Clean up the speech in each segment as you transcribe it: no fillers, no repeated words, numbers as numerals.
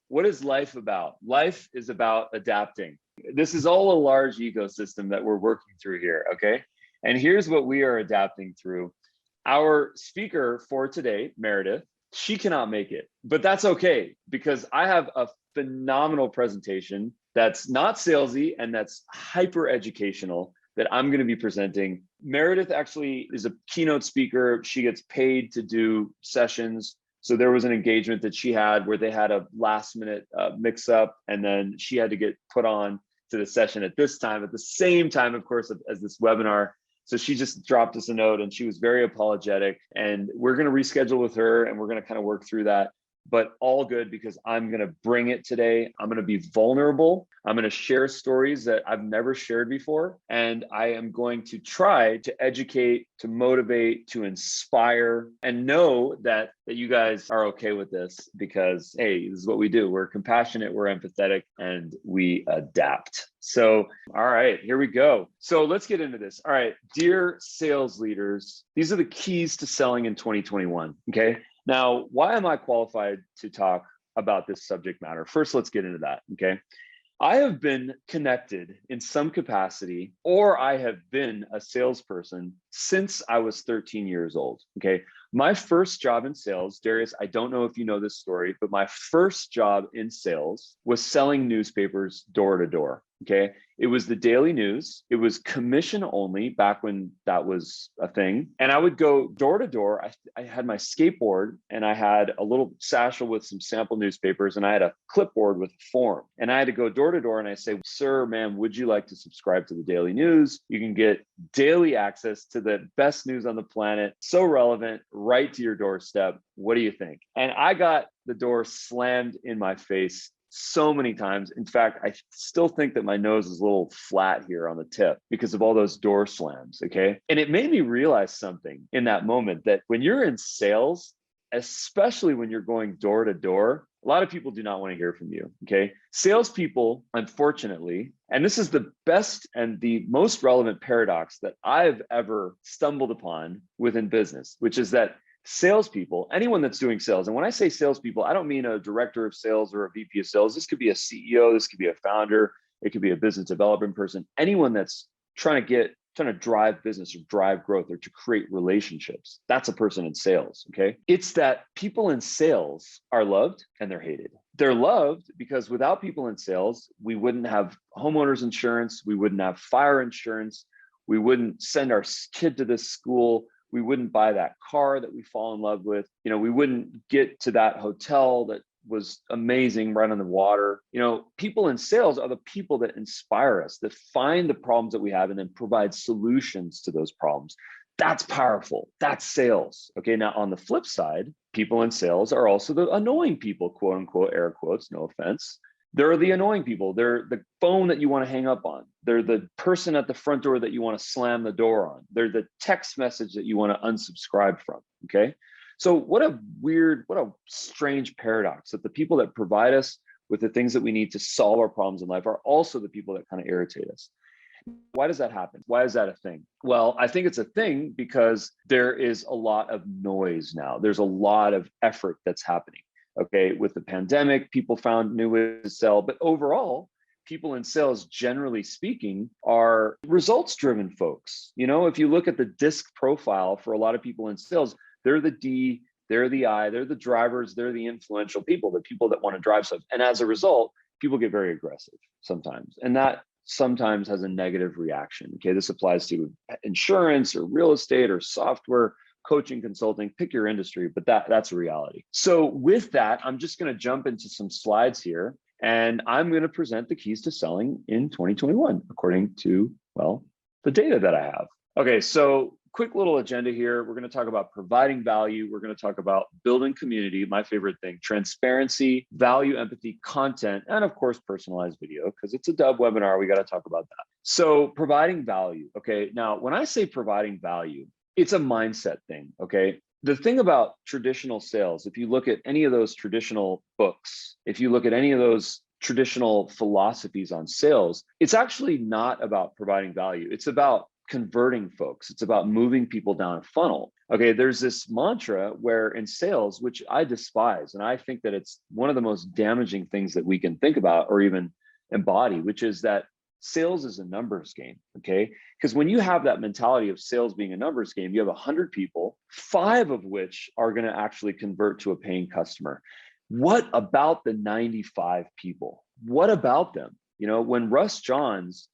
what is life about? Life is about adapting. This is all a large ecosystem that we're working through here, okay? And here's what we are adapting through. Our speaker for today, Meridith, she cannot make it, but that's okay because I have a phenomenal presentation that's not salesy and that's hyper educational that I'm going to be presenting. Meridith actually is a keynote speaker. She gets paid to do sessions. So there was an engagement that she had where they had a last minute mix up, and then she had to get put on to the session at this time, at the same time, of course, as this webinar. So she just dropped us a note and she was very apologetic, and we're going to reschedule with her and we're going to kind of work through that. But all good because I'm going to bring it today. I'm going to be vulnerable. I'm going to share stories that I've never shared before. And I am going to try to educate, to motivate, to inspire, and know that you guys are okay with this because, hey, this is what we do. We're compassionate, we're empathetic, and we adapt. So, all right, here we go. So let's get into this. All right, dear sales leaders, these are the keys to selling in 2021, okay? Now, why am I qualified to talk about this subject matter? First, let's get into that, okay? I have been connected in some capacity, or I have been a salesperson since I was 13 years old, okay? My first job in sales, Darius, I don't know if you know this story, but my first job in sales was selling newspapers door to door, okay? It was the daily news. It was commission only back when that was a thing. And I would go door to door. I had my skateboard and I had a little satchel with some sample newspapers and I had a clipboard with a form. And I had to go door to door and I say, sir, ma'am, would you like to subscribe to the daily news? You can get daily access to the best news on the planet. So relevant, right to your doorstep. What do you think? And I got the door slammed in my face so many times. In fact, I still think that my nose is a little flat here on the tip because of all those door slams, okay? And it made me realize something in that moment, that when you're in sales, especially when you're going door to door, a lot of people do not want to hear from you, okay? Salespeople, unfortunately, and this is the best and the most relevant paradox that I've ever stumbled upon within business, which is that salespeople, anyone that's doing sales, and when I say salespeople, I don't mean a director of sales or a VP of sales. This could be a CEO, this could be a founder, it could be a business development person, anyone that's trying to drive business or drive growth or to create relationships. That's a person in sales, okay? It's that people in sales are loved and they're hated. They're loved because without people in sales, we wouldn't have homeowners insurance, we wouldn't have fire insurance, we wouldn't send our kid to this school, we wouldn't buy that car that we fall in love with. You know, we wouldn't get to that hotel that was amazing right on the water. You know, people in sales are the people that inspire us, that find the problems that we have and then provide solutions to those problems. That's powerful. That's sales. Okay. Now, on the flip side, people in sales are also the annoying people, quote unquote, air quotes, no offense. They're the annoying people. They're the phone that you want to hang up on. They're the person at the front door that you want to slam the door on. They're the text message that you want to unsubscribe from, okay? So what a strange paradox that the people that provide us with the things that we need to solve our problems in life are also the people that kind of irritate us. Why does that happen? Why is that a thing? Well, I think it's a thing because there is a lot of noise now. There's a lot of effort that's happening. Okay, with the pandemic, people found new ways to sell, but overall, people in sales, generally speaking, are results-driven folks. You know, if you look at the DISC profile for a lot of people in sales, they're the D, they're the I, they're the drivers, they're the influential people, the people that want to drive stuff. And as a result, people get very aggressive sometimes. And that sometimes has a negative reaction. Okay, this applies to insurance or real estate or software, coaching, consulting, pick your industry, but that's a reality. So with that, I'm just going to jump into some slides here, and I'm going to present the keys to selling in 2021, according to, well, the data that I have. Okay, so quick little agenda here. We're going to talk about providing value. We're going to talk about building community, my favorite thing, transparency, value, empathy, content, and of course, personalized video, because it's a Dubb webinar. We got to talk about that. So providing value. Okay, now when I say providing value, it's a mindset thing, okay? The thing about traditional sales, if you look at any of those traditional books, if you look at any of those traditional philosophies on sales, it's actually not about providing value. It's about converting folks. It's about moving people down a funnel. Okay, there's this mantra where in sales, which I despise, and I think that it's one of the most damaging things that we can think about or even embody, which is that sales is a numbers game, okay? Because when you have that mentality of sales being a numbers game, you have 100 people, 5 of which are going to actually convert to a paying customer. What about the 95 people? What about them? You know, when Russ Johns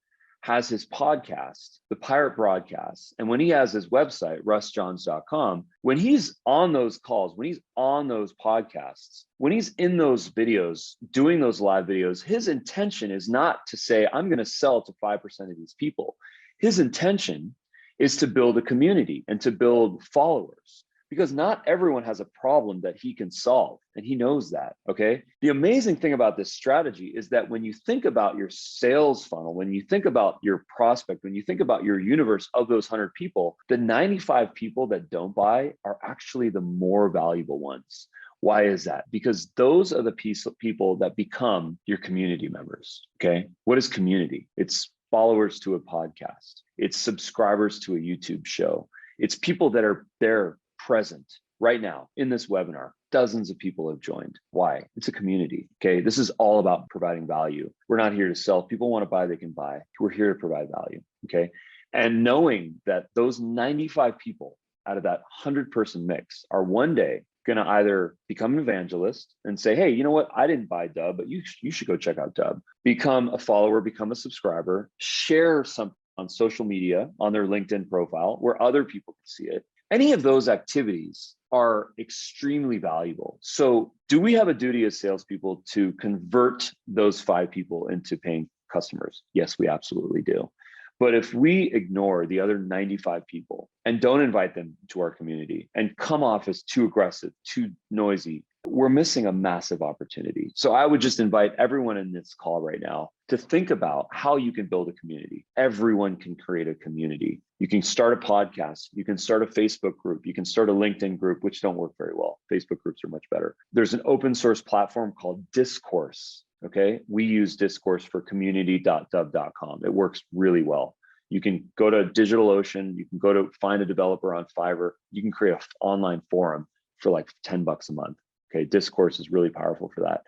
has his podcast, The Pirate Broadcast, and when he has his website, russjohns.com, when he's on those calls, when he's on those podcasts, when he's in those videos, doing those live videos, his intention is not to say, I'm going to sell to 5% of these people. His intention is to build a community and to build followers, because not everyone has a problem that he can solve, and he knows that, okay? The amazing thing about this strategy is that when you think about your sales funnel, when you think about your prospect, when you think about your universe of those 100 people, the 95 people that don't buy are actually the more valuable ones. Why is that? Because those are the people that become your community members, okay? What is community? It's followers to a podcast. It's subscribers to a YouTube show. It's people that are there present right now in this webinar. Dozens of people have joined. Why? It's a community. Okay. This is all about providing value. We're not here to sell. People want to buy, they can buy. We're here to provide value. Okay. And knowing that those 95 people out of that 100-person mix are one day going to either become an evangelist and say, hey, you know what? I didn't buy Dubb, but you should go check out Dubb. Become a follower, become a subscriber, share something on social media, on their LinkedIn profile where other people can see it. Any of those activities are extremely valuable. So do we have a duty as salespeople to convert those 5 people into paying customers? Yes, we absolutely do. But if we ignore the other 95 people and don't invite them to our community and come off as too aggressive, too noisy, we're missing a massive opportunity. So I would just invite everyone in this call right now to think about how you can build a community. Everyone can create a community. You can start a podcast. You can start a Facebook group. You can start a LinkedIn group, which don't work very well. Facebook groups are much better. There's an open source platform called Discourse. Okay. We use Discourse for community.dubb.com. It works really well. You can go to DigitalOcean. You can go to find a developer on Fiverr. You can create an online forum for like $10 a month. Okay, Discourse is really powerful for that.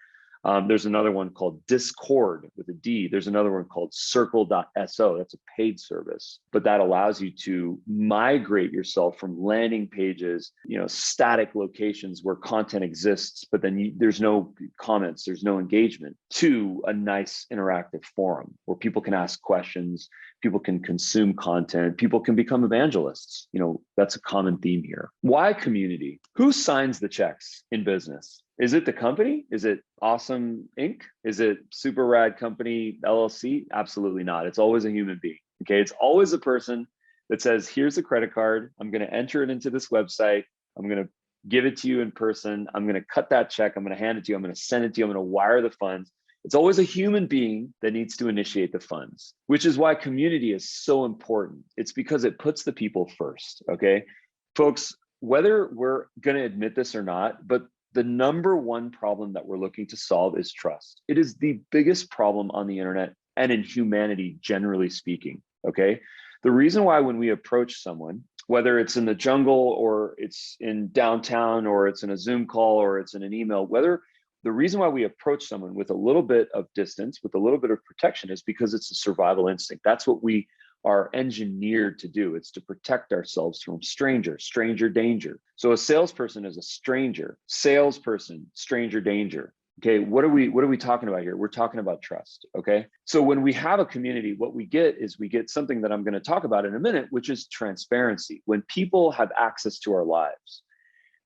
There's another one called Discord with a D. There's another one called circle.so. That's a paid service, but that allows you to migrate yourself from landing pages, static locations where content exists, but then there's no comments, there's no engagement, to a nice interactive forum where people can ask questions, people can consume content, people can become evangelists. That's a common theme here. Why community? Who signs the checks in business? Is it the company? Is it Awesome Inc? Is it Super Rad Company LLC? Absolutely not. It's always a human being. Okay. It's always a person that says, here's a credit card. I'm going to enter it into this website. I'm going to give it to you in person. I'm going to cut that check. I'm going to hand it to you. I'm going to send it to you. I'm going to wire the funds. It's always a human being that needs to initiate the funds, which is why community is so important. It's because it puts the people first. Okay. Folks, whether we're going to admit this or not, but the number one problem that we're looking to solve is trust. It is the biggest problem on the internet and in humanity, generally speaking, okay? The reason why when we approach someone, whether it's in the jungle or it's in downtown or it's in a Zoom call or it's in an email, the reason why we approach someone with a little bit of distance, with a little bit of protection, is because it's a survival instinct. That's what we are engineered to do. It's to protect ourselves from stranger danger. So a salesperson is a stranger, salesperson, stranger danger. Okay, what are we talking about here? We're talking about trust. Okay, so when we have a community, what we get is we get something that I'm going to talk about in a minute, which is transparency. When people have access to our lives,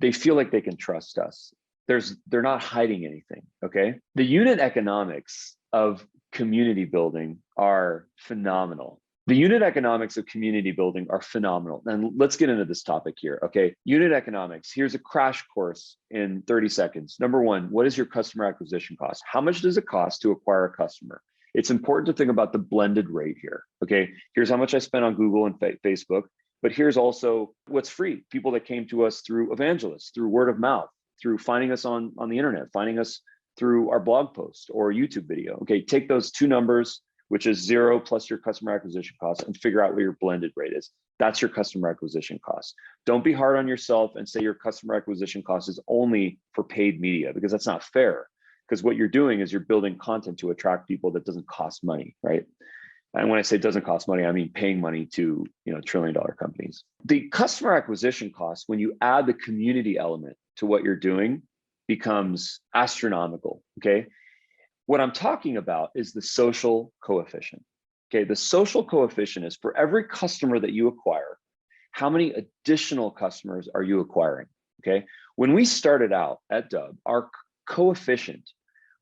they feel like they can trust us. They're not hiding anything. Okay, the unit economics of community building are phenomenal. The unit economics of community building are phenomenal. And let's get into this topic here. Okay, unit economics. Here's a crash course in 30 seconds. Number one, what is your customer acquisition cost? How much does it cost to acquire a customer? It's important to think about the blended rate here. Okay, here's how much I spent on Google and Facebook, but here's also what's free. People that came to us through evangelists, through word of mouth, through finding us on the internet, finding us through our blog post or YouTube video. Okay, take those two numbers, which is 0 plus your customer acquisition cost, and figure out what your blended rate is. That's your customer acquisition cost. Don't be hard on yourself and say your customer acquisition cost is only for paid media, because that's not fair. Because what you're doing is you're building content to attract people that doesn't cost money, right? And when I say it doesn't cost money, I mean paying money to, trillion-dollar companies. The customer acquisition cost, when you add the community element to what you're doing, becomes astronomical, okay? What I'm talking about is the social coefficient, okay? The social coefficient is for every customer that you acquire, how many additional customers are you acquiring, okay? When we started out at Dubb, our coefficient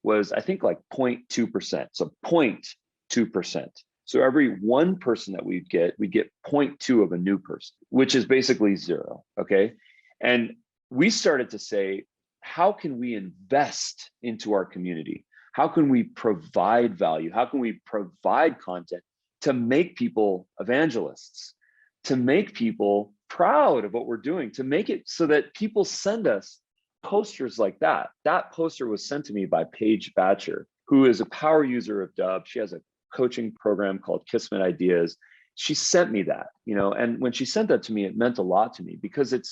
was, I think, like 0.2%, so 0.2%. So every one person that we get 0.2 of a new person, which is basically 0, okay? And we started to say, how can we invest into our community? How can we provide value? How can we provide content to make people evangelists, to make people proud of what we're doing, to make it so that people send us posters like that? That poster was sent to me by Paige Batcher, who is a power user of Dubb. She has a coaching program called Kismet Ideas. She sent me that, and when she sent that to me, it meant a lot to me, because it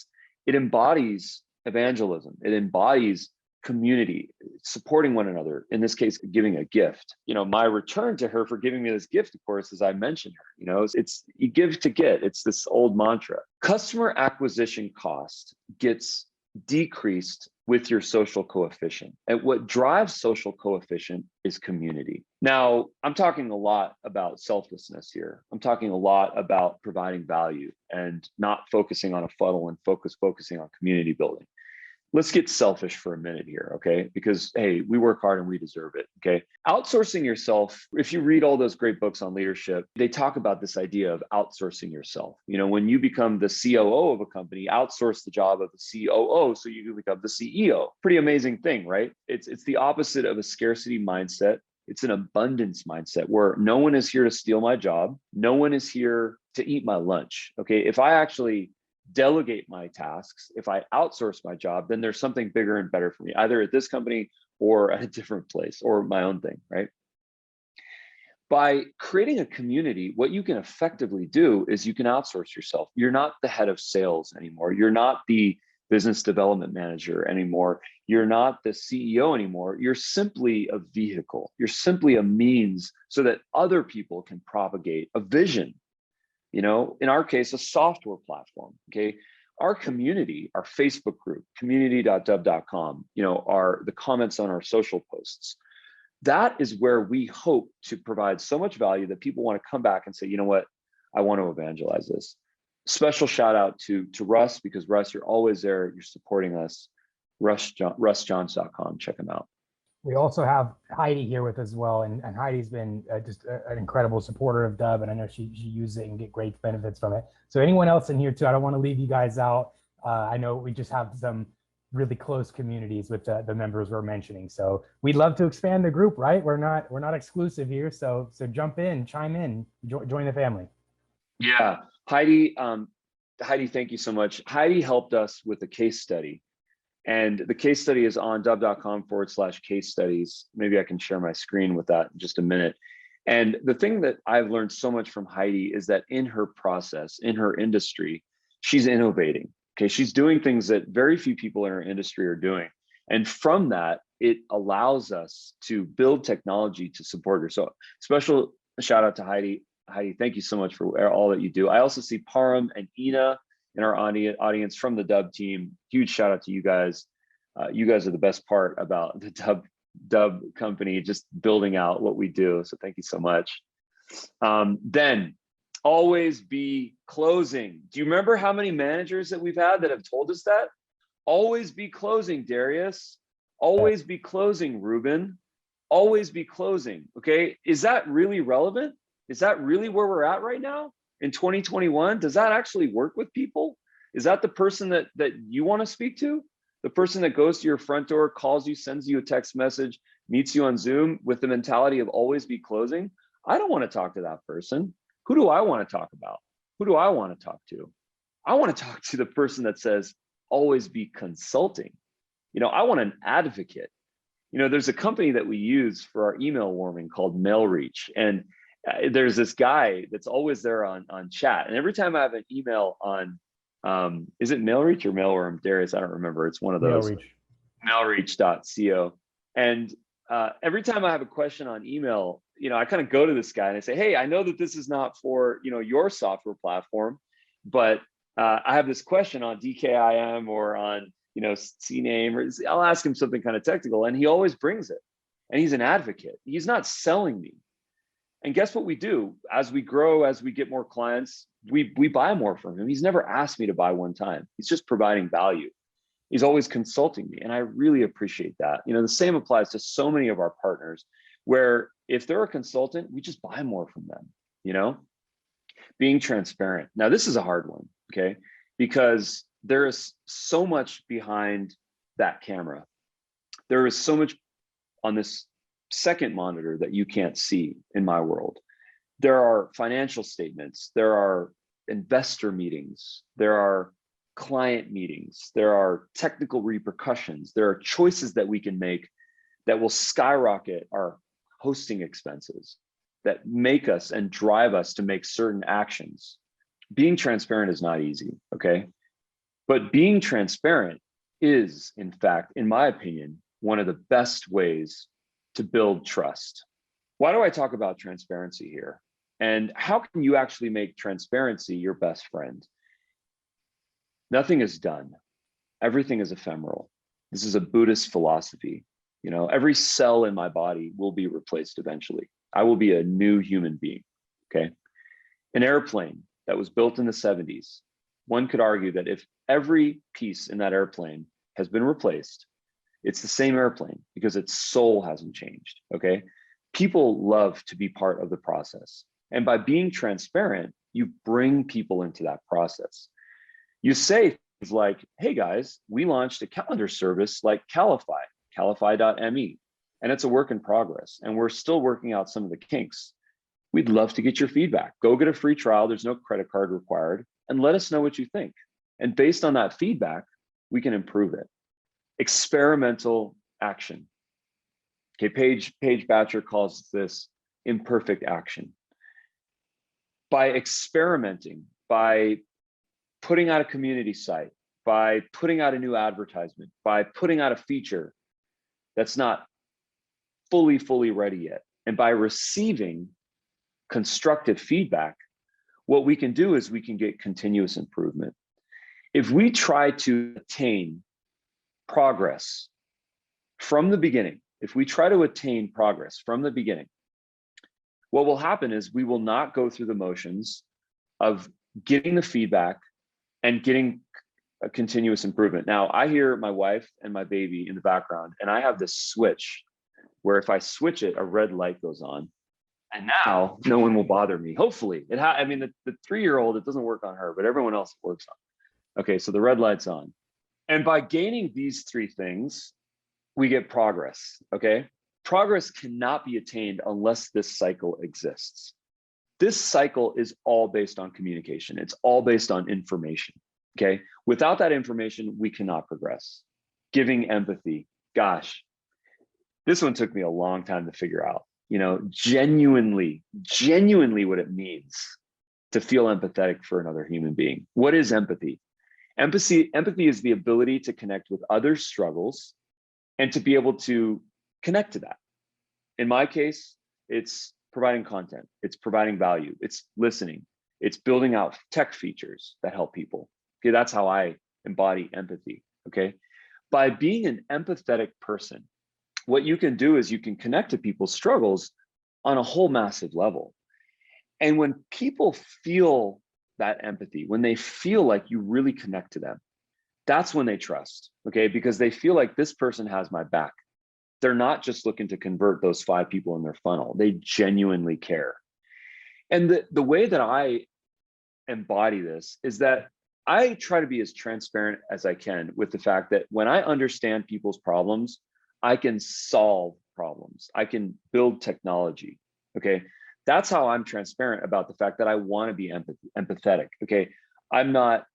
embodies evangelism. It embodies community, supporting one another, in this case, giving a gift. My return to her for giving me this gift, of course, as I mentioned her, it's you give to get. It's this old mantra. Customer acquisition cost gets decreased with your social coefficient. And what drives social coefficient is community. Now, I'm talking a lot about selflessness here. I'm talking a lot about providing value and not focusing on a funnel and focusing on community building. Let's get selfish for a minute here, okay? Because, hey, we work hard and we deserve it, okay? Outsourcing yourself, if you read all those great books on leadership, they talk about this idea of outsourcing yourself. When you become the COO of a company, outsource the job of the COO so you can become the CEO. Pretty amazing thing, right? It's the opposite of a scarcity mindset. It's an abundance mindset where no one is here to steal my job. No one is here to eat my lunch, okay? If I actually delegate my tasks, if I outsource my job, then there's something bigger and better for me, either at this company or at a different place or my own thing, right? By creating a community, what you can effectively do is you can outsource yourself. You're not the head of sales anymore. You're not the business development manager anymore. You're not the CEO anymore. You're simply a vehicle. You're simply a means so that other people can propagate a vision. In our case, a software platform, okay? Our community, our Facebook group, community.dubb.com, are the comments on our social posts. That is where we hope to provide so much value that people want to come back and say, you know what, I want to evangelize this. Special shout out to Russ, because Russ, you're always there. You're supporting us. RussJohns.com, check him out. We also have Heidi here with us as well, and Heidi's been just an incredible supporter of Dubb, and I know she uses it and get great benefits from it. So anyone else in here too, I don't want to leave you guys out. I know we just have some really close communities with the members we're mentioning, so we'd love to expand the group, right? We're not exclusive here, so jump in, chime in, join the family. Yeah, Heidi, thank you so much. Heidi helped us with the case study. And the case study is on dubb.com/case studies. Maybe I can share my screen with that in just a minute. And the thing that I've learned so much from Heidi is that in her process, in her industry, she's innovating. Okay, she's doing things that very few people in her industry are doing. And from that, it allows us to build technology to support her. So special shout out to Heidi. Heidi, thank you so much for all that you do. I also see Param and Ina in our audience from the Dubb team. Huge shout out to you guys. You guys are the best part about the Dubb company, just building out what we do. So thank you so much. Then always be closing. Do you remember how many managers that we've had that have told us that? Always be closing, Darius. Always be closing, Ruben. Always be closing, okay? Is that really relevant? Is that really where we're at right now? In 2021, does that actually work with people? Is that the person that you want to speak to? The person that goes to your front door, calls you, sends you a text message, meets you on Zoom with the mentality of always be closing? I don't want to talk to that person. Who do I want to talk about? Who do I want to talk to? I want to talk to the person that says always be consulting. I want an advocate. There's a company that we use for our email warming called MailReach, and there's this guy that's always there on chat, and every time I have an email on, is it Mailreach or Mailworm, Darius? I don't remember. It's one of those. Mailreach. Mailreach.co. And every time I have a question on email, I kind of go to this guy and I say, hey, I know that this is not for your software platform, but I have this question on DKIM or on CNAME, or I'll ask him something kind of technical, and he always brings it. And he's an advocate. He's not selling me. And guess what we do? As we grow, as we get more clients, we buy more from him. He's never asked me to buy one time. He's just providing value. He's always consulting me, and I really appreciate that. The same applies to so many of our partners, where if they're a consultant, we just buy more from them. Being transparent. Now, this is a hard one, okay? Because there is so much behind that camera. There is so much on this second monitor that you can't see in my world. There are financial statements, there are investor meetings, there are client meetings, there are technical repercussions, there are choices that we can make that will skyrocket our hosting expenses, that make us and drive us to make certain actions. Being transparent is not easy, okay? But being transparent is, in fact, in my opinion, one of the best ways to build trust. Why do I talk about transparency here? And how can you actually make transparency your best friend? Nothing is done. Everything is ephemeral. This is a Buddhist philosophy. Every cell in my body will be replaced eventually. I will be a new human being, okay? An airplane that was built in the 70s, one could argue that if every piece in that airplane has been replaced, it's the same airplane because its soul hasn't changed, okay? People love to be part of the process. And by being transparent, you bring people into that process. You say things like, hey guys, we launched a calendar service like Calify, calify.me, and it's a work in progress. And we're still working out some of the kinks. We'd love to get your feedback. Go get a free trial. There's no credit card required, and let us know what you think. And based on that feedback, we can improve it. Experimental action. Okay, Paige Batcher calls this imperfect action. By experimenting, by putting out a community site, by putting out a new advertisement, by putting out a feature that's not fully ready yet, and by receiving constructive feedback, what we can do is we can get continuous improvement. If we try to attain progress from the beginning, if we try to attain progress from the beginning, what will happen is we will not go through the motions of getting the feedback and getting a continuous improvement. Now, I hear my wife and my baby in the background, and I have this switch where if I switch it, a red light goes on. And now no one will bother me. Hopefully, the 3-year-old, it doesn't work on her, but everyone else it works on. Okay, so the red light's on. And by gaining these 3 things, we get progress, okay? Progress cannot be attained unless this cycle exists. This cycle is all based on communication. It's all based on information, okay? Without that information, we cannot progress. Giving empathy, gosh, this one took me a long time to figure out, genuinely what it means to feel empathetic for another human being. What is empathy? Empathy is the ability to connect with others' struggles and to be able to connect to that. In my case, it's providing content, it's providing value, it's listening, it's building out tech features that help people. Okay, that's how I embody empathy, okay? By being an empathetic person, what you can do is you can connect to people's struggles on a whole massive level. And when people feel that empathy, when they feel like you really connect to them, that's when they trust, okay? Because they feel like this person has my back. They're not just looking to convert those 5 people in their funnel. They genuinely care. And the way that I embody this is that I try to be as transparent as I can with the fact that when I understand people's problems, I can solve problems. I can build technology, okay? That's how I'm transparent about the fact that I want to be empathetic, okay? I'm not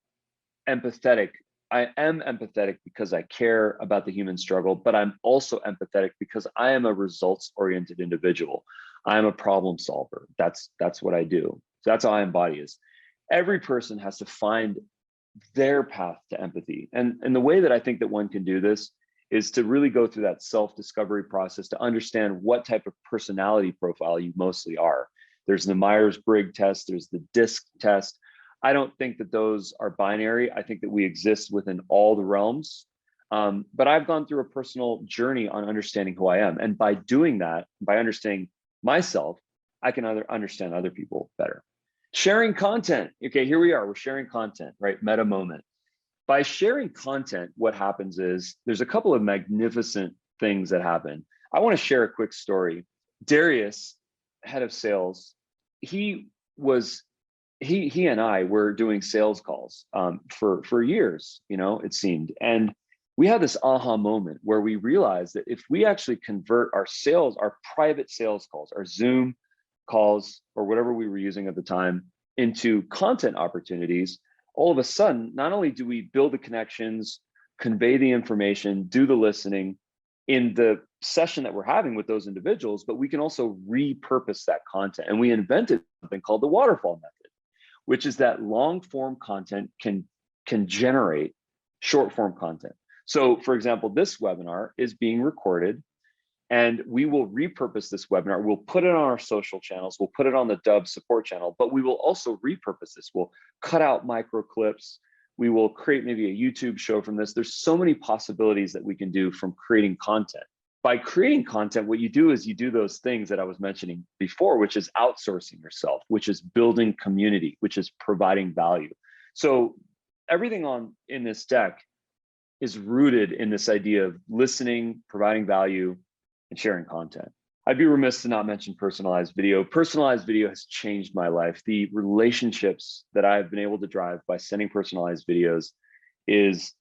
empathetic I am empathetic because I care about the human struggle, but I'm also empathetic because I am a results-oriented individual. I'm a problem solver. That's what I do. So that's how I embody is. Every person has to find their path to empathy. And the way that I think that one can do this is to really go through that self-discovery process to understand what type of personality profile you mostly are. There's the Myers-Briggs test, there's the DISC test. I don't think that those are binary. I think that we exist within all the realms. But I've gone through a personal journey on understanding who I am. And by doing that, by understanding myself, I can understand other people better. Sharing content. Okay, here we are. We're sharing content, right? Meta moment. By sharing content, what happens is there's a couple of magnificent things that happen. I want to share a quick story. Darius, head of sales, he and I were doing sales calls for years, it seemed. And we had this aha moment where we realized that if we actually convert our sales, our private sales calls, our Zoom calls, or whatever we were using at the time, into content opportunities, all of a sudden, not only do we build the connections, convey the information, do the listening in the session that we're having with those individuals, but we can also repurpose that content. And we invented something called the waterfall method, which is that long form content can generate short form content. So for example, this webinar is being recorded and we will repurpose this webinar. We'll put it on our social channels. We'll put it on the Dubb support channel, but we will also repurpose this. We'll cut out micro clips. We will create maybe a YouTube show from this. There's so many possibilities that we can do from creating content. By creating content, what you do is you do those things that I was mentioning before, which is outsourcing yourself, which is building community, which is providing value. So everything in this deck is rooted in this idea of listening, providing value, and sharing content. I'd be remiss to not mention personalized video. Personalized video has changed my life. The relationships that I've been able to drive by sending personalized videos is,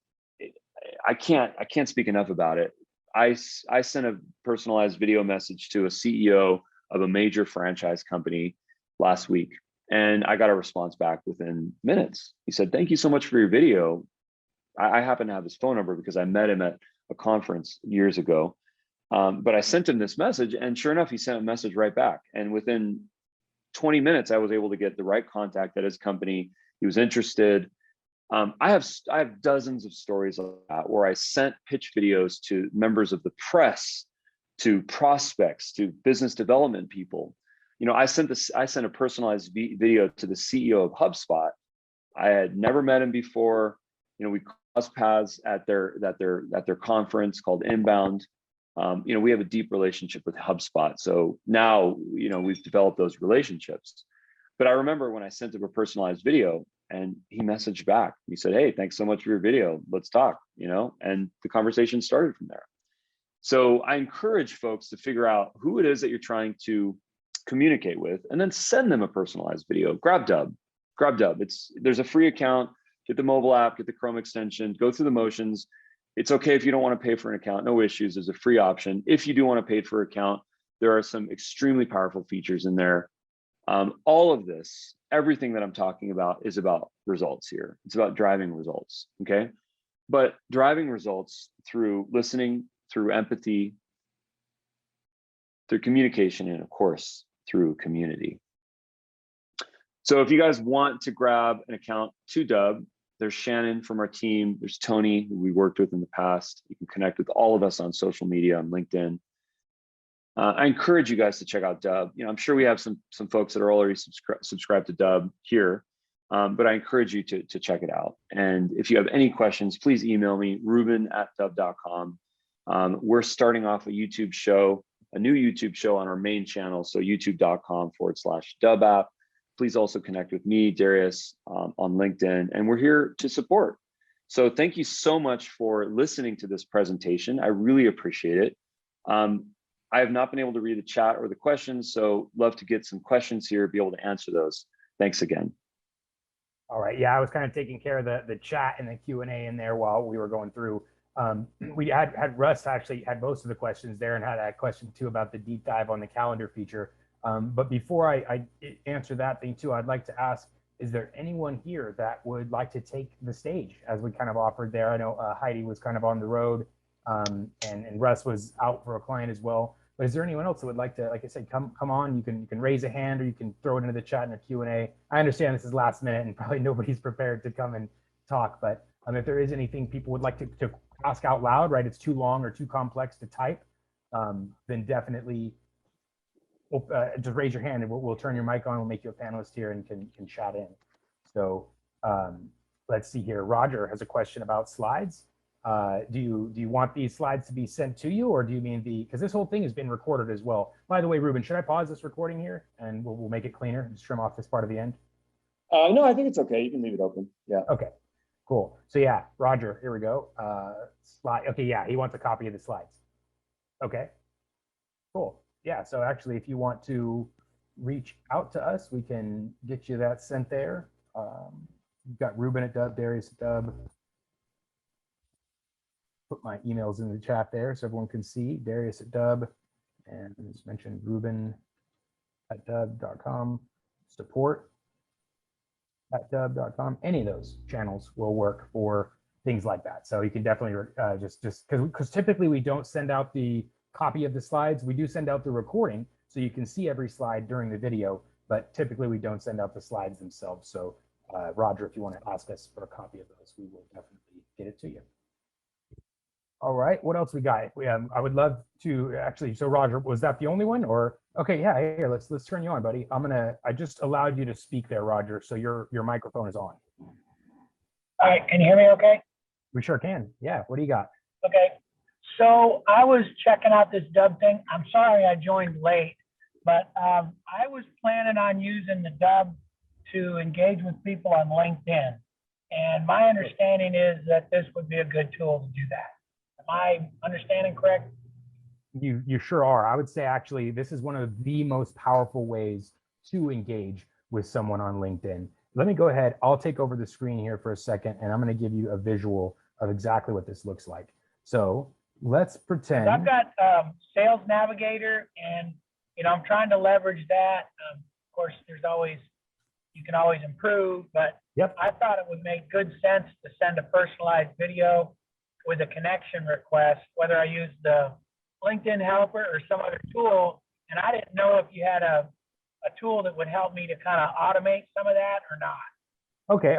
I can't speak enough about it. I sent a personalized video message to a CEO of a major franchise company last week, and I got a response back within minutes. He said, "Thank you so much for your video." I happen to have his phone number because I met him at a conference years ago. But I sent him this message, and sure enough, he sent a message right back. And within 20 minutes, I was able to get the right contact at his company. He was interested. I have dozens of stories like that where I sent pitch videos to members of the press, to prospects, to business development people. I sent a personalized video to the CEO of HubSpot. I had never met him before. We crossed paths at their conference called Inbound. We have a deep relationship with HubSpot. So now, we've developed those relationships. But I remember when I sent him a personalized video and he messaged back, he said, "Hey, thanks so much for your video. Let's talk," and the conversation started from there. So I encourage folks to figure out who it is that you're trying to communicate with, and then send them a personalized video. Grab Dubb. There's a free account, get the mobile app, get the Chrome extension, go through the motions. It's okay if you don't want to pay for an account, no issues. There's a free option. If you do want to pay for an account, there are some extremely powerful features in there. All of this, everything that I'm talking about is about results here. It's about driving results, okay? But driving results through listening, through empathy, through communication, and of course, through community. So if you guys want to grab an account to Dubb, there's Shannon from our team. There's Tony, who we worked with in the past. You can connect with all of us on social media, on LinkedIn. I encourage you guys to check out Dubb. I'm sure we have some folks that are already subscribed to Dubb here, but I encourage you to check it out. And if you have any questions, please email me, ruben@dubb.com. We're starting off a new YouTube show on our main channel, so youtube.com/Dubb app. Please also connect with me, Darius, on LinkedIn, and we're here to support. So thank you so much for listening to this presentation. I really appreciate it. I have not been able to read the chat or the questions, so love to get some questions here, be able to answer those. Thanks again. All right, yeah, I was kind of taking care of the chat and the Q&A in there while we were going through. We had Russ actually had most of the questions there and had a question too about the deep dive on the calendar feature. But before I answer that thing too, I'd like to ask, is there anyone here that would like to take the stage as we kind of offered there? I know Heidi was kind of on the road, and Russ was out for a client as well. But is there anyone else that would like to, like I said, come on? You can raise a hand, or you can throw it into the chat in a Q&A. I understand this is last minute and probably nobody's prepared to come and talk, but if there is anything people would like to ask out loud, right? It's too long or too complex to type, then definitely just raise your hand and we'll turn your mic on. We'll make you a panelist here and can chat in. So let's see here. Roger has a question about slides. Do you want these slides to be sent to you, or do you mean because this whole thing has been recorded as well? By the way, Ruben, should I pause this recording here and we'll make it cleaner, just trim off this part of the end? No, I think it's okay. You can leave it open. Yeah. Okay, cool. So yeah, Roger, here we go. Slide. Okay, yeah, he wants a copy of the slides. Okay, cool. Yeah, so actually, if you want to reach out to us, we can get you that sent there. You've got Ruben at Dubb, Darius at Dubb. Put my emails in the chat there so everyone can see. Darius at Dubb, and as mentioned, Ruben at Dubb.com. Support at Dubb.com. Any of those channels will work for things like that. So you can definitely just because typically we don't send out the copy of the slides. We do send out the recording so you can see every slide during the video, but typically we don't send out the slides themselves. So Roger, if you want to ask us for a copy of those, we will definitely get it to you. All right, what else we got? I would love to actually. So Roger, was that the only one, or okay? Yeah, here, let's turn you on, buddy. I just allowed you to speak there, Roger. So your microphone is on. All right, can you hear me okay? We sure can. Yeah, what do you got? Okay, so I was checking out this Dubb thing. I'm sorry I joined late, but I was planning on using the Dubb to engage with people on LinkedIn. And my understanding is that this would be a good tool to do that. Am I understanding correct? You sure are. I would say actually this is one of the most powerful ways to engage with someone on LinkedIn. Let me go ahead. I'll take over the screen here for a second, and I'm going to give you a visual of exactly what this looks like. So let's pretend. I've got Sales Navigator, and I'm trying to leverage that. Of course, you can always improve, but yep. I thought it would make good sense to send a personalized video with a connection request, whether I use the LinkedIn Helper or some other tool. And I didn't know if you had a tool that would help me to kind of automate some of that or not.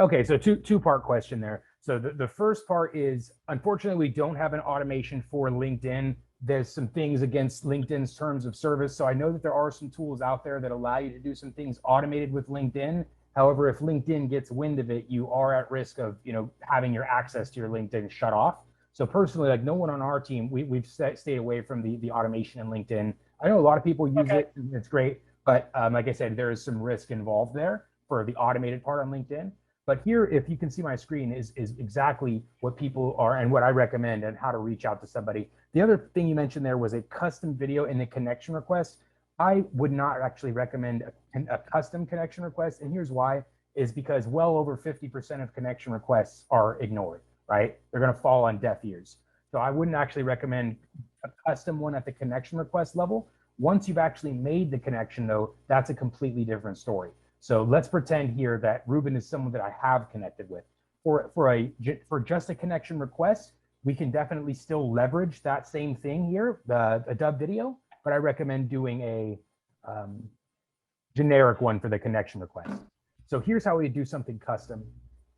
Okay. So two-part question there. So the first part is, unfortunately, we don't have an automation for LinkedIn. There's some things against LinkedIn's terms of service. So I know that there are some tools out there that allow you to do some things automated with LinkedIn. However, if LinkedIn gets wind of it, you are at risk of, having your access to your LinkedIn shut off. So personally, like no one on our team, we've stayed away from the automation in LinkedIn. I know a lot of people use it, and it's great, but like I said, there is some risk involved there for the automated part on LinkedIn. But here, if you can see my screen, is exactly what people are and what I recommend and how to reach out to somebody. The other thing you mentioned there was a custom video in the connection request. I would not actually recommend a custom connection request, and here's why, is because well over 50% of connection requests are ignored. Right? They're going to fall on deaf ears. So I wouldn't actually recommend a custom one at the connection request level. Once you've actually made the connection, though, that's a completely different story. So let's pretend here that Ruben is someone that I have connected with. For just a connection request, we can definitely still leverage that same thing here, a Dubb video, but I recommend doing a generic one for the connection request. So here's how we do something custom.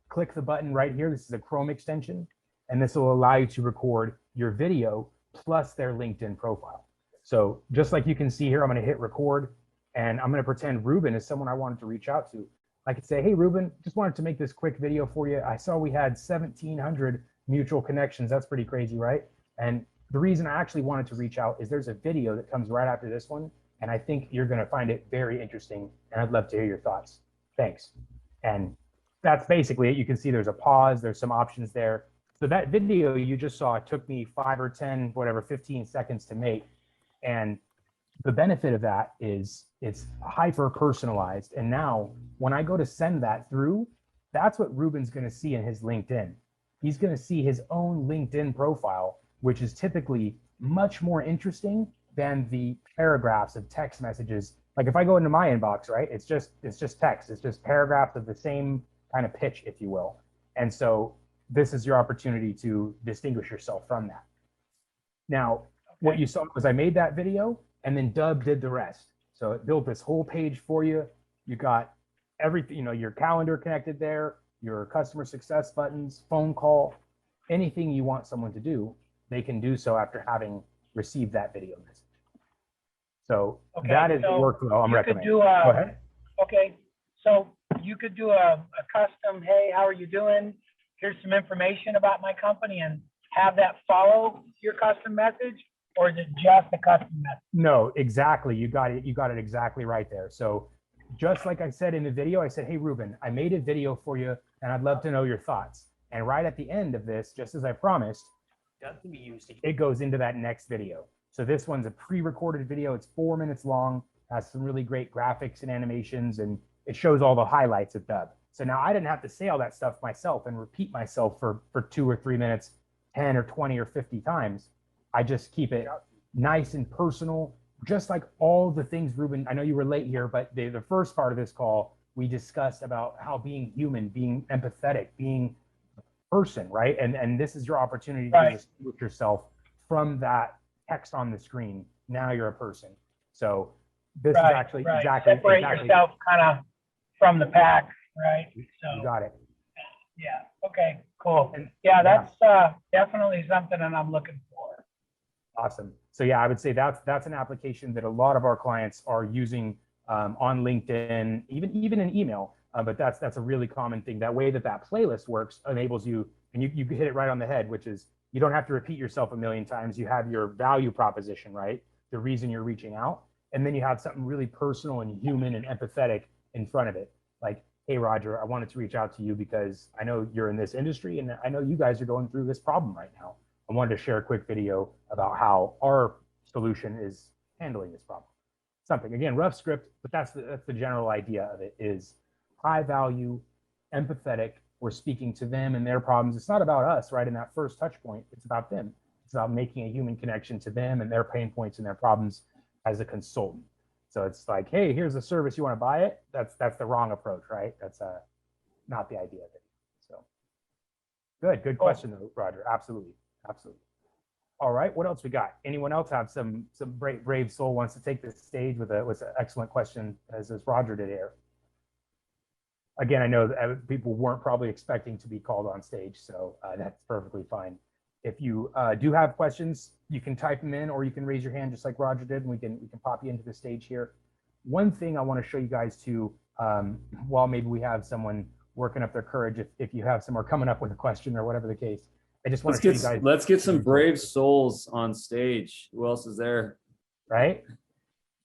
Click the button right here. This is a Chrome extension, and this will allow you to record your video plus their LinkedIn profile. So just like you can see here, I'm going to hit record, and I'm going to pretend Ruben is someone I wanted to reach out to. I could say, hey, Ruben, just wanted to make this quick video for you. I saw we had 1,700 mutual connections. That's pretty crazy, right? And the reason I actually wanted to reach out is there's a video that comes right after this one, and I think you're going to find it very interesting, and I'd love to hear your thoughts. Thanks. And that's basically it. You can see there's a pause, there's some options there. So that video you just saw, it took me 5 or 10, whatever, 15 seconds to make. And the benefit of that is it's hyper personalized. And now when I go to send that through, that's what Ruben's going to see in his LinkedIn. He's going to see his own LinkedIn profile, which is typically much more interesting than the paragraphs of text messages. Like if I go into my inbox, right, it's just text. It's just paragraphs of the same kind of pitch, if you will. And so this is your opportunity to distinguish yourself from that. Now, what you saw was I made that video and then Dubb did the rest. So it built this whole page for you. You got everything, you know, your calendar connected there, your customer success buttons, phone call, anything you want someone to do, they can do so after having received that video message. So that is the workflow I'm recommending. Go ahead. Okay, so you could do a custom, hey, how are you doing? Here's some information about my company, and have that follow your custom message, or is it just a custom message? No, exactly. You got it. You got it exactly right there. So just like I said in the video, I said, hey, Ruben, I made a video for you and I'd love to know your thoughts. And right at the end of this, just as I promised, it goes into that next video. So this one's a pre-recorded video. It's 4 minutes long, has some really great graphics and animations, and it shows all the highlights of Dubb. So now I didn't have to say all that stuff myself and repeat myself for 2 or 3 minutes, 10 or 20 or 50 times. I just keep it nice and personal, just like all the things, Ruben, I know you were late here, but the first part of this call, we discussed about how being human, being empathetic, being a person, right? And this is your opportunity to distinguish yourself from that text on the screen. Now you're a person. So this is actually exactly. Separate yourself kind of from the pack, right? So you got it. Yeah, okay, cool. And that's definitely something that I'm looking for. Awesome. So yeah, I would say that's an application that a lot of our clients are using on LinkedIn, even in email. But that's a really common thing. That way that playlist works enables you, and you hit it right on the head, which is you don't have to repeat yourself a million times. You have your value proposition, right? The reason you're reaching out, and then you have something really personal and human and empathetic in front of it. Like, hey, Roger, I wanted to reach out to you because I know you're in this industry and I know you guys are going through this problem right now. I wanted to share a quick video about how our solution is handling this problem. Something, again, rough script, but that's the general idea of it, is high value, empathetic. We're speaking to them and their problems. It's not about us, right? In that first touch point, it's about them. It's about making a human connection to them and their pain points and their problems as a consultant. So it's like, hey, here's a service, you want to buy it? That's the wrong approach, right? That's not the idea of it. So good question though, Roger. Absolutely. All right, what else we got? Anyone else have some brave soul wants to take the stage with an excellent question as Roger did here? Again, I know that people weren't probably expecting to be called on stage, so that's perfectly fine. If you do have questions, you can type them in, or you can raise your hand just like Roger did, and we can pop you into the stage here. One thing I want to show you guys too, while maybe we have someone working up their courage, if you have some or coming up with a question or whatever the case, I just want to show you guys. Let's get some brave souls on stage. Who else is there? Right?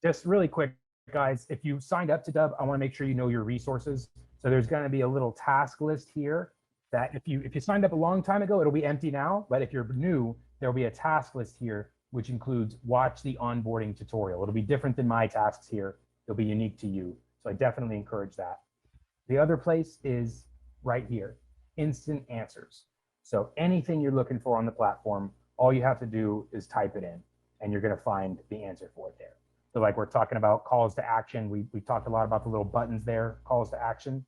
Just really quick, guys, if you signed up to Dubb, I want to make sure you know your resources. So there's going to be a little task list here that if you signed up a long time ago, it'll be empty now. But if you're new, there'll be a task list here, which includes watch the onboarding tutorial. It'll be different than my tasks here. It'll be unique to you. So I definitely encourage that. The other place is right here, instant answers. So anything you're looking for on the platform, all you have to do is type it in and you're going to find the answer for it there. So like we're talking about calls to action. We talked a lot about the little buttons there, calls to action.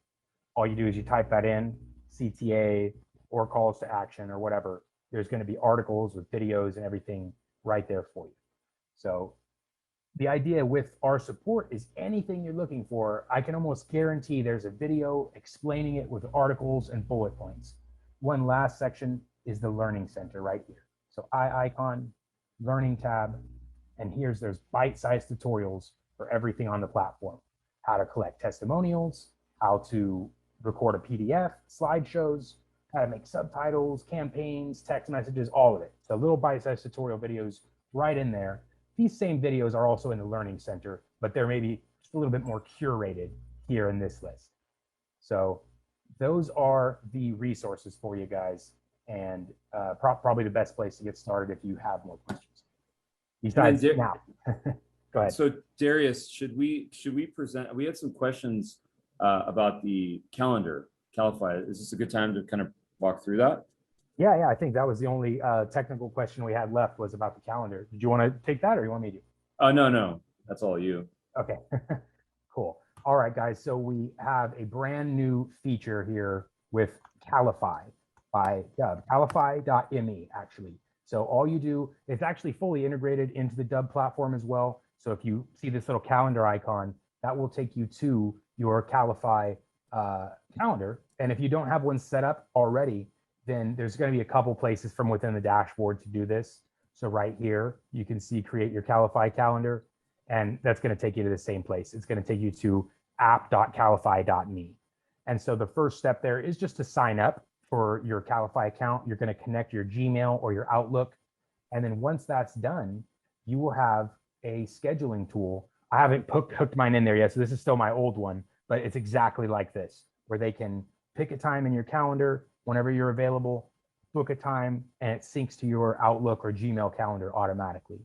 All you do is you type that in, CTA or calls to action or whatever. There's going to be articles with videos and everything right there for you. So the idea with our support is anything you're looking for, I can almost guarantee there's a video explaining it with articles and bullet points. One last section is the Learning Center right here. So icon, Learning tab, and there's bite-sized tutorials for everything on the platform. How to collect testimonials, how to record a PDF, slideshows, how to make subtitles, campaigns, text messages, all of it. So little bite-sized tutorial videos right in there. These same videos are also in the Learning Center, but they're maybe just a little bit more curated here in this list. So those are the resources for you guys, and probably the best place to get started if you have more questions. Besides now. Go ahead. So Darius, should we present? We had some questions about the calendar, Calify. Is this a good time to kind of walk through that? Yeah, I think that was the only technical question we had left was about the calendar. Did you want to take that or you want me to? Oh, no, that's all you. Okay, cool. All right, guys. So we have a brand new feature here with Calify by Dubb, calify.me actually. So all you do, it's actually fully integrated into the Dubb platform as well. So if you see this little calendar icon, that will take you to your Calify calendar. And if you don't have one set up already, then there's going to be a couple places from within the dashboard to do this. So right here, you can see create your Calify calendar, and that's going to take you to the same place. It's going to take you to app.calify.me. And so the first step there is just to sign up for your Calify account. You're going to connect your Gmail or your Outlook. And then once that's done, you will have a scheduling tool. I haven't hooked mine in there yet, so this is still my old one, but it's exactly like this, where they can pick a time in your calendar whenever you're available, book a time, and it syncs to your Outlook or Gmail calendar automatically.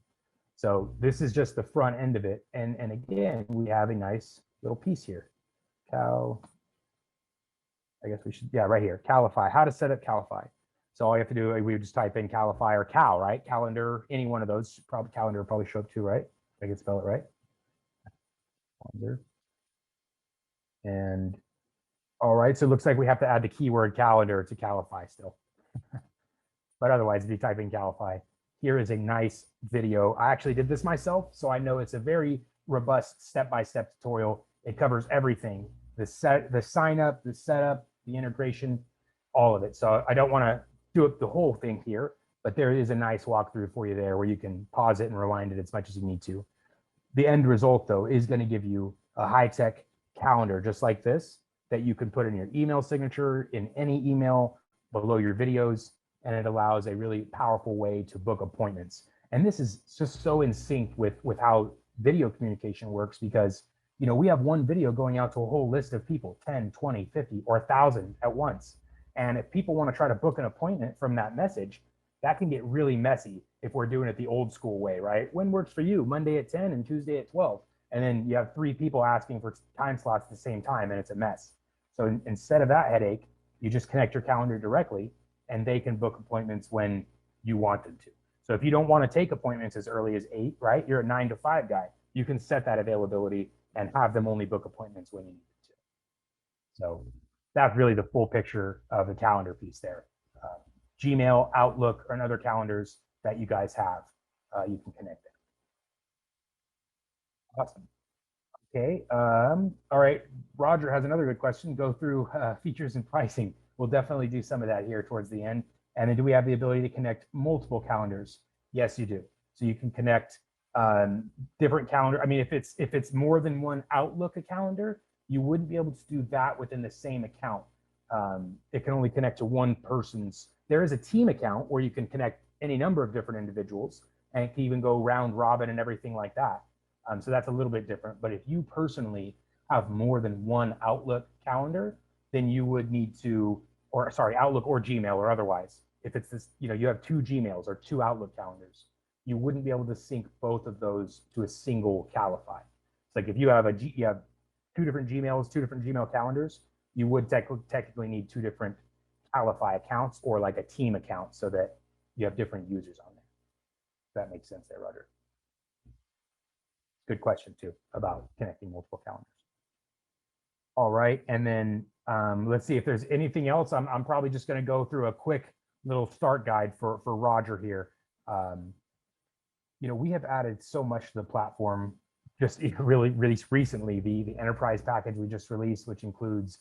So this is just the front end of it. And again, we have a nice little piece here. I guess we should, yeah, right here, Calify, how to set up Calify. So all you have to do, we would just type in Calify or Cal, right? Calendar, any one of those, probably calendar will probably show up too, right? I can spell it right. Calendar. And all right, so it looks like we have to add the keyword calendar to Calify still. But otherwise, if you type in Calify, here is a nice video. I actually did this myself, so I know it's a very robust step-by-step tutorial. It covers everything, the sign up, the setup, the integration, all of it. So I don't want to do up the whole thing here, but there is a nice walkthrough for you there where you can pause it and rewind it as much as you need to. The end result, though, is going to give you a high-tech calendar just like this that you can put in your email signature, in any email below your videos, and it allows a really powerful way to book appointments. And this is just so in sync with how video communication works, because we have one video going out to a whole list of people, 10, 20, 50, or 1,000 at once. And if people want to try to book an appointment from that message, that can get really messy if we're doing it the old school way, right? When works for you? Monday at 10 and Tuesday at 12. And then you have 3 people asking for time slots at the same time, and it's a mess. So instead of that headache, you just connect your calendar directly, and they can book appointments when you want them to. So if you don't want to take appointments as early as 8, right? You're a 9 to 5 guy. You can set that availability and have them only book appointments when you need to. So that's really the full picture of the calendar piece there. Gmail, Outlook, and other calendars that you guys have, you can connect them. Awesome. Okay. All right. Roger has another good question. Go through features and pricing. We'll definitely do some of that here towards the end. And then do we have the ability to connect multiple calendars? Yes, you do. So you can connect different calendar. I mean, if it's more than one Outlook calendar, you wouldn't be able to do that within the same account. It can only connect to one person's. There is a team account where you can connect any number of different individuals, and it can even go round robin and everything like that. So that's a little bit different. But if you personally have more than one Outlook calendar, then you would need to, or sorry, Outlook or Gmail or otherwise. If it's this, you have 2 Gmails or 2 Outlook calendars, you wouldn't be able to sync both of those to a single Calify. It's like if you have you have 2 different Gmails, 2 different Gmail calendars, you would technically need 2 different Calify accounts or like a team account so that you have different users on there. If that makes sense there, Roger. Good question too about connecting multiple calendars. All right, and then let's see if there's anything else. I'm probably just going to go through a quick little start guide for Roger here. We have added so much to the platform just really recently. The enterprise package we just released, which includes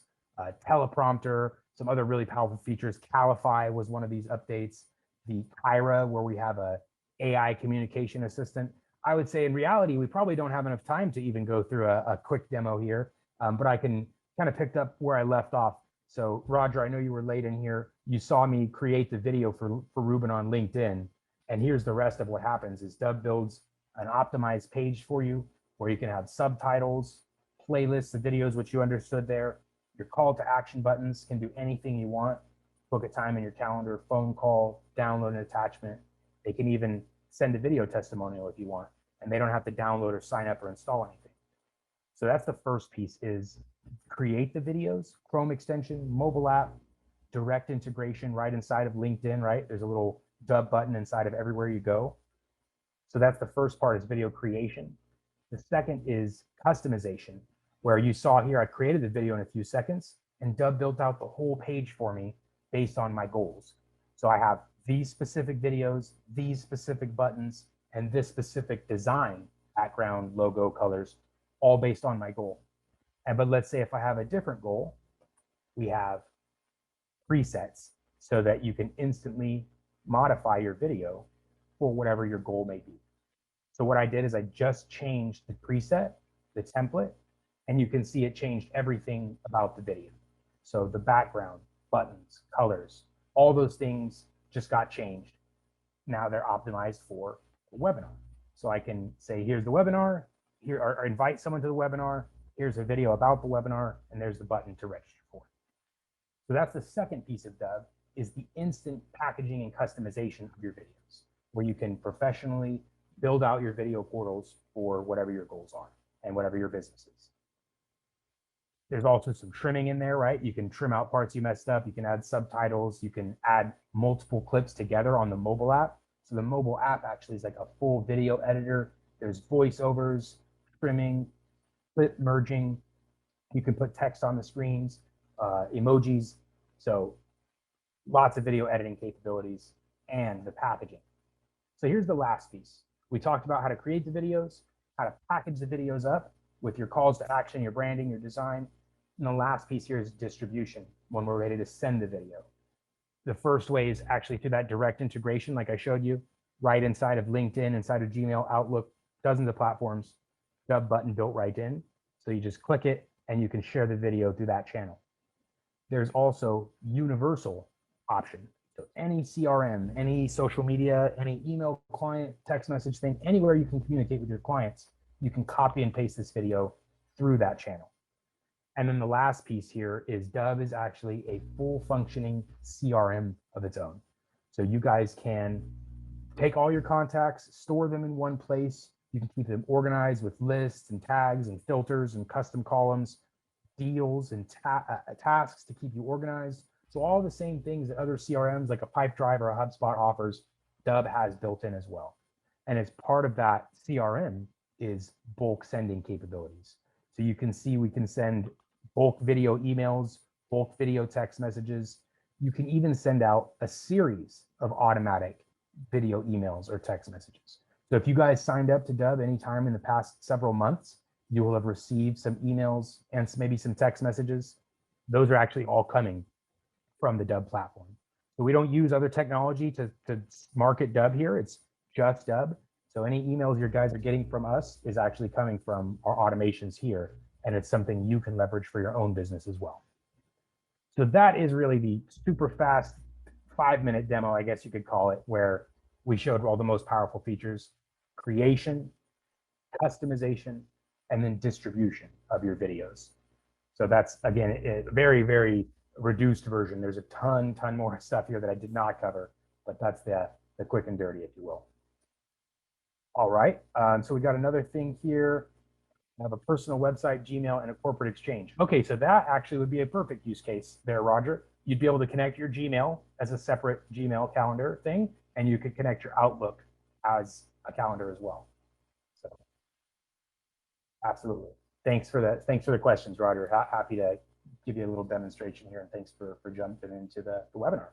teleprompter, some other really powerful features. Calify was one of these updates. The Kyra, where we have a AI communication assistant. I would say in reality, we probably don't have enough time to even go through a quick demo here, but I can kind of picked up where I left off. So Roger, I know you were late in here. You saw me create the video for Ruben on LinkedIn. And here's the rest of what happens is Dubb builds an optimized page for you where you can have subtitles, playlists of videos, which you understood there. Your call to action buttons can do anything you want. Book a time in your calendar, phone call, download an attachment. They can even send a video testimonial if you want, and they don't have to download or sign up or install anything. So that's the first piece, is create the videos, Chrome extension, mobile app, direct integration right inside of LinkedIn, right? There's a little Dubb button inside of everywhere you go. So that's the first part, is video creation. The second is customization, where you saw here, I created the video in a few seconds, and Dubb built out the whole page for me based on my goals. So I have these specific videos, these specific buttons, and this specific design, background, logo, colors, all based on my goal. But let's say if I have a different goal, we have presets so that you can instantly modify your video for whatever your goal may be. So what I did is I just changed the preset, the template, and you can see it changed everything about the video. So the background, buttons, colors, all those things just got changed. Now they're optimized for the webinar. So I can say, here's the webinar, here, or invite someone to the webinar, here's a video about the webinar, and there's the button to register for it. So that's the second piece of Dubb, is the instant packaging and customization of your videos, where you can professionally build out your video portals for whatever your goals are and whatever your business is. There's also some trimming in there, right? You can trim out parts you messed up. You can add subtitles. You can add multiple clips together on the mobile app. So the mobile app actually is like a full video editor. There's voiceovers, trimming, clip merging. You can put text on the screens, emojis. So lots of video editing capabilities and the packaging. So here's the last piece. We talked about how to create the videos, how to package the videos up with your calls to action, your branding, your design. And the last piece here is distribution, when we're ready to send the video. The first way is actually through that direct integration, like I showed you, right inside of LinkedIn, inside of Gmail, Outlook, dozens of platforms, Dubb button built right in. So you just click it and you can share the video through that channel. There's also universal option. So any CRM, any social media, any email client, text message thing, anywhere you can communicate with your clients, you can copy and paste this video through that channel. And then the last piece here is Dubb is actually a full functioning CRM of its own. So you guys can take all your contacts, store them in one place. You can keep them organized with lists and tags and filters and custom columns, deals and tasks to keep you organized. So all the same things that other CRMs like a Pipedrive or a HubSpot offers, Dubb has built in as well. And as part of that CRM is bulk sending capabilities. So you can see we can send bulk video emails, bulk video text messages. You can even send out a series of automatic video emails or text messages. So if you guys signed up to Dubb anytime in the past several months, you will have received some emails and maybe some text messages. Those are actually all coming from the Dubb platform. So we don't use other technology to market Dubb here. It's just Dubb. So any emails your guys are getting from us is actually coming from our automations here. And it's something you can leverage for your own business as well. So that is really the super fast 5-minute demo, I guess you could call it, where we showed all the most powerful features: creation, customization, and then distribution of your videos. So that's, again, a very, very reduced version. There's a ton more stuff here that I did not cover, but that's the quick and dirty, if you will. All right, so we got another thing here. I have a personal website, Gmail, and a corporate exchange. Okay, so that actually would be a perfect use case there, Roger. You'd be able to connect your Gmail as a separate Gmail calendar thing, and you could connect your Outlook as a calendar as well. So absolutely. Thanks for that. Thanks for the questions, Roger. Happy to give you a little demonstration here, and thanks for jumping into the webinar.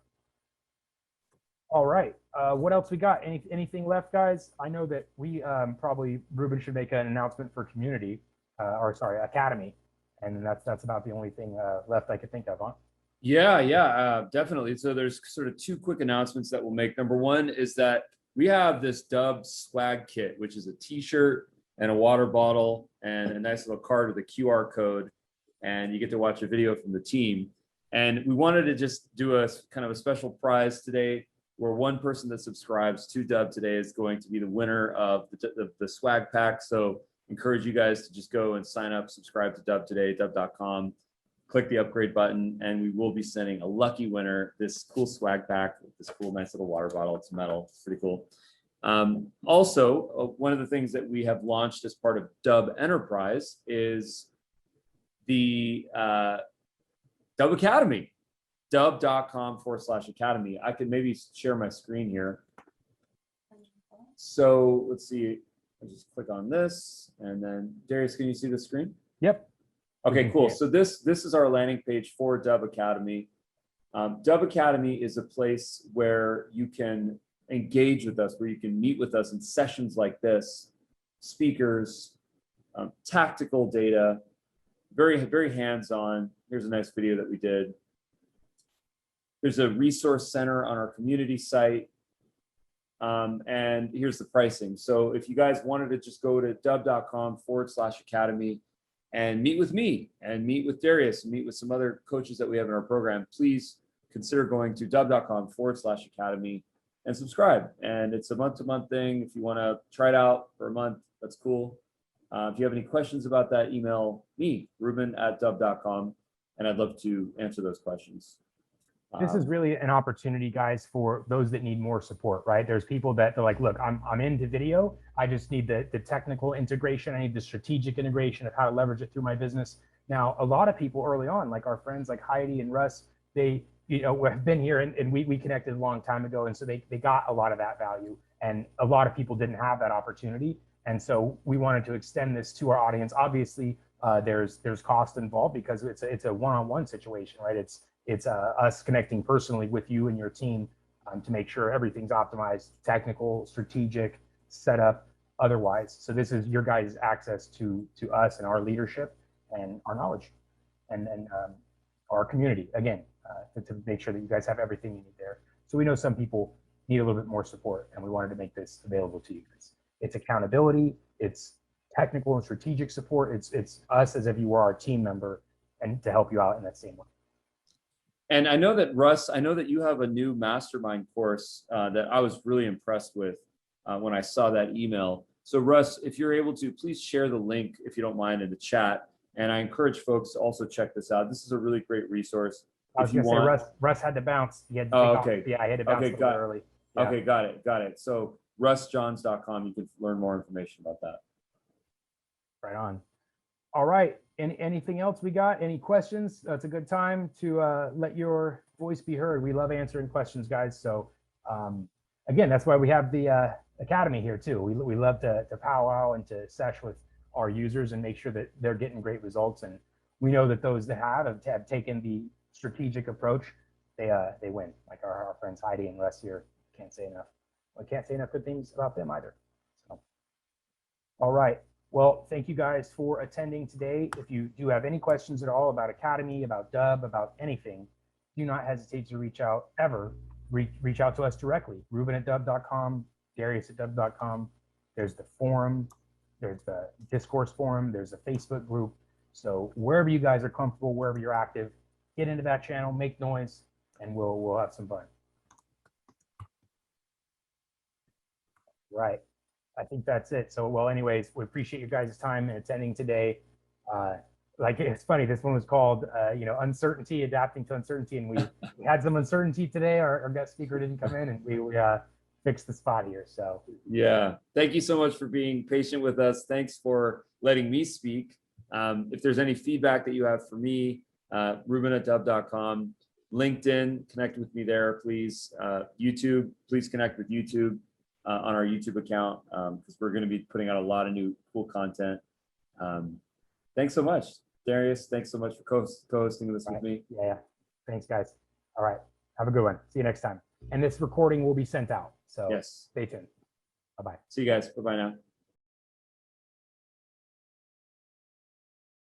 All right, what else we got? Anything left, guys? I know that we probably, Ruben should make an announcement for community, or sorry, Academy, and that's about the only thing left I could think of, huh? Yeah, definitely. So there's sort of two quick announcements that we'll make. Number one is that we have this Dubb swag kit, which is a t-shirt and a water bottle and a nice little card with a QR code, and you get to watch a video from the team. And we wanted to just do a kind of a special prize today, where one person that subscribes to Dubb today is going to be the winner of the swag pack. So encourage you guys to just go and sign up, subscribe to Dubb today, dubb.com, click the upgrade button, and we will be sending a lucky winner this cool swag pack with this cool, nice little water bottle. It's metal, it's pretty cool. Also, one of the things that we have launched as part of Dubb Enterprise is the Dubb Academy. Dubb.com/academy. I can maybe share my screen here. So let's see. I'll just click on this, and then Darius, can you see the screen? Yep. Okay, can cool. see it. So this is our landing page for Dubb Academy. Dubb Academy is a place where you can engage with us, where you can meet with us in sessions like this, speakers, tactical data, very, very hands-on. Here's a nice video that we did. There's a resource center on our community site. And here's the pricing. So if you guys wanted to just go to dubb.com/academy and meet with me and meet with Darius and meet with some other coaches that we have in our program, please consider going to dubb.com/academy and subscribe. And it's a month-to-month thing. If you want to try it out for a month, that's cool. If you have any questions about that, email me, Ruben@dubb.com, and I'd love to answer those questions. This is really an opportunity, guys, for those that need more support, right? There's people that they're like, look, I'm into video. I just need the technical integration. I need the strategic integration of how to leverage it through my business. Now, a lot of people early on, like our friends like Heidi and Russ, they have been here and we connected a long time ago. And so they got a lot of that value. And a lot of people didn't have that opportunity. And so we wanted to extend this to our audience. Obviously, there's cost involved because it's a one-on-one situation, right? It's us connecting personally with you and your team to make sure everything's optimized, technical, strategic, setup, otherwise. So this is your guys' access to us and our leadership and our knowledge and our community, again, to make sure that you guys have everything you need there. So we know some people need a little bit more support, and we wanted to make this available to you guys. It's accountability, it's technical and strategic support, it's us as if you were our team member and to help you out in that same way. And I know that Russ, I know that you have a new mastermind course that I was really impressed with when I saw that email. So Russ, if you're able to, please share the link, if you don't mind, in the chat. And I encourage folks to also check this out. This is a really great resource. I was going to say, Russ had to bounce. He had to take off. Yeah, I had to bounce a little early. Yeah. Okay, got it. So russjohns.com, you can learn more information about that. Right on. All right. Anything else we got? Any questions? It's a good time to let your voice be heard. We love answering questions, guys. So again, that's why we have the Academy here too. We love to powwow and to sesh with our users and make sure that they're getting great results. And we know that those that have taken the strategic approach, they win. Like our friends Heidi and Russ here, can't say enough. I can't say enough good things about them either. So, all right. Well, thank you guys for attending today. If you do have any questions at all about Academy, about Dubb, about anything, do not hesitate to reach out ever. Reach out to us directly. Ruben@dubb.com, Darius@dubb.com. There's the forum, there's the discourse forum, there's a Facebook group. So wherever you guys are comfortable, wherever you're active, get into that channel, make noise, and we'll have some fun. Right. I think that's it. So, well, anyways, we appreciate you guys' time and attending today. Like, it's funny, this one was called, uncertainty, adapting to uncertainty. And we had some uncertainty today. Our guest speaker didn't come in, and we fixed the spot here. So, yeah, thank you so much for being patient with us. Thanks for letting me speak. If there's any feedback that you have for me, Ruben@dubb.com, LinkedIn, connect with me there, please. YouTube, please connect with YouTube. On our YouTube account, because we're going to be putting out a lot of new cool content. Thanks so much, Darius. Thanks so much for co-hosting this with me. Yeah. Thanks, guys. All right. Have a good one. See you next time. And this recording will be sent out. So yes, stay tuned. Bye-bye. See you guys. Bye-bye now.